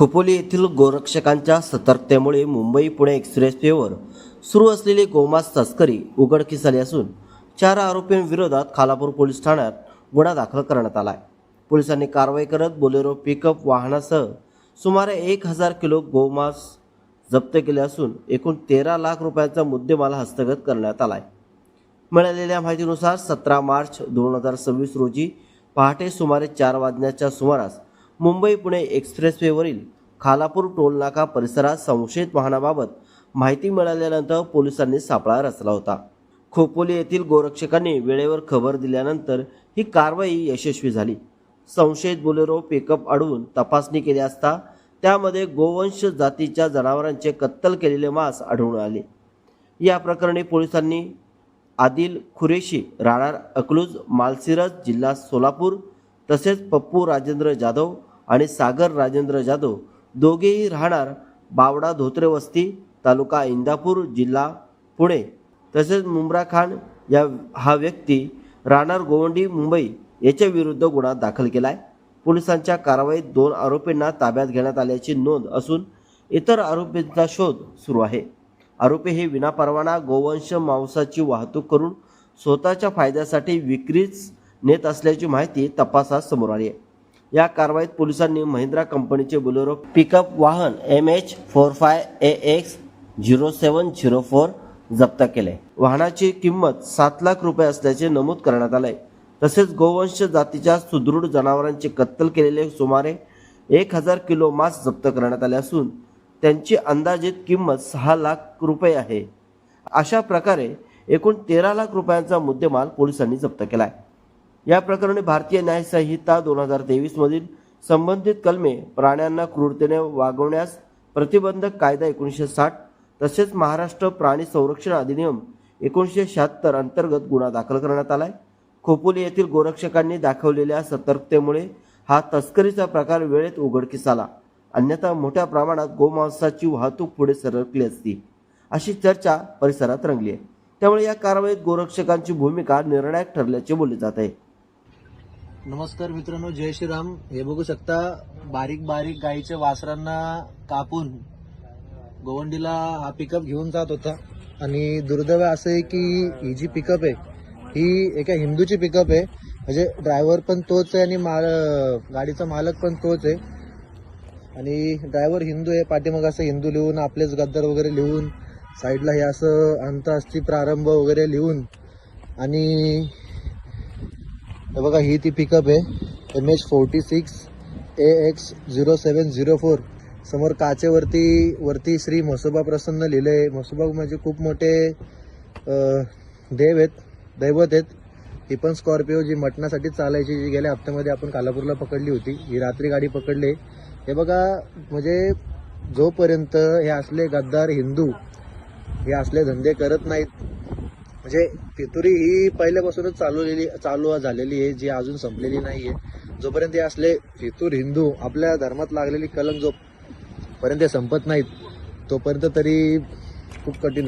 खोपोली येथील गोरक्षकांच्या सतर्कतेमुळे मुंबई पुणे एक्सप्रेसवेवर सुरू असलेली गोमांस तस्करी उघडकीस आली असून 4 आरोपींविरोधात खालापूर पोलीस ठाण्यात गुन्हा दाखल करण्यात आला आहे. पोलिसांनी कारवाई करत बोलेरो पिकअप वाहनासह सुमारे 1000 किलो गोमांस जप्त केले असून एकूण 13 लाख रुपयांचा मुद्देमाल हस्तगत करण्यात आला आहे. मिळालेल्या माहितीनुसार 17 मार्च 2026 रोजी पहाटे सुमारे 4 वाजण्याच्या सुमारास मुंबई पुणे एक्सप्रेसवेवरील खालापूर टोलनाका परिसरात संशयित वाहनाबाबत माहिती मिळाल्यानंतर पोलिसांनी सापळा रचला होता. खोपोली येथील गोरक्षकांनी वेळेवर खबर दिल्यानंतर ही कारवाई यशस्वी झाली. संशयित बोलेरो पिकअप अडवून तपासणी केली असता त्यामध्ये गोवंश जातीच्या जनावरांचे कत्तल केलेले मांस आढळून आले. या प्रकरणी पोलिसांनी आदिल खुरेशी राहणार अकलूज मालसिरस जिल्हा सोलापूर तसेच पप्पू राजेंद्र जाधव आणि सागर राजेंद्र जाधव दोघेही राहणार बावडा धोत्रे वस्ती तालुका इंदापूर जिल्हा पुणे तसेच मुमरा खान हा व्यक्ती राहणार गोवंडी मुंबई याच्या विरुद्ध गुन्हा दाखल केला आहे. पोलिसांच्या कारवाईत 2 आरोपींना ताब्यात घेण्यात आल्याची नोंद असून इतर आरोपींचा शोध सुरू आहे. आरोपी हे विनापरवाना गोवंश मांसाची वाहतूक करून स्वतःच्या फायद्यासाठी विक्रीस नेत असल्याची माहिती तपासात समोर आली आहे. या कारवाईत पोलिसांनी महिंद्रा कंपनीचे बोलेरो पिकअप वाहन MH45AX0704 जप्त केले. वाहनाची किंमत 7 लाख रुपये असल्याचे नमूद करण्यात आले. तसेच गोवंश जातीच्या सुदृढ जनावरांचे कत्तल केलेले सुमारे 1000 किलो मांस जप्त करण्यात आले असून त्यांची अंदाजित किंमत 6 लाख रुपये आहे. अशा प्रकारे एकूण 13 लाख रुपयांचा मुद्देमाल पोलिसांनी जप्त केला आहे. या प्रकरणी भारतीय न्याय संहिता 2023 मधील संबंधित कलमे, प्राण्यांना क्रूरतेने वागवण्यास प्रतिबंधक कायदा 1960 तसेच महाराष्ट्र प्राणी संरक्षण अधिनियम 1976 अंतर्गत गुन्हा दाखल करण्यात आला आहे. खोपोली येथील गोरक्षकांनी दाखवलेल्या सतर्कतेमुळे हा तस्करीचा प्रकार वेळेत उघडकीस आला. अन्यथा मोठ्या प्रमाणात गोमांसाची वाहतूक पुढे सरकली असती अशी चर्चा परिसरात रंगली आहे. त्यामुळे या कारवाईत गोरक्षकांची भूमिका निर्णायक ठरल्याचे बोलले जात आहे. नमस्कार मित्रांनो, जय श्रीराम. हे बघू शकता, बारीक बारीक गाईच्या वासरांना कापून गोवंडीला हा पिकअप घेऊन जात होता. आणि दुर्दैव असं आहे की ही जी पिकअप आहे ही एका हिंदूची पिकअप आहे. म्हणजे ड्रायव्हर पण तोच आहे आणि गाडीचा मालक पण तोच आहे. आणि ड्रायव्हर हिंदू आहे. पाठीमाग असं हिंदू लिहून, आपलेच गद्दार वगैरे लिहून, साईडला हे असं अंतअस्थी प्रारंभ वगैरे लिहून, आणि हे बघा ही ती पिकअप आहे MH46AX0704. समोर काचेवरती श्री म्हसोबा प्रसन्न लिहिलंय. म्हसोबा म्हणजे खूप मोठे दैवत आहेत. ही पण स्कॉर्पिओ जी मटणासाठी चालायची, जी गेल्या हप्त्यामध्ये आपण खालापूरला पकडली होती, ही रात्री गाडी पकडली. हे बघा, म्हणजे जोपर्यंत हे असले गद्दार हिंदू हे असले धंदे करत नाहीत, म्हणजे फितुरी ही पहिल्यापासूनच चालू झालेली आहे, जी अजून संपलेली नाही आहे. जोपर्यंत हे असले फितूर हिंदू आपल्या धर्मात लागलेली कलंक जोपर्यंत संपत नाहीत तोपर्यंत तरी खूप कठीण आहे.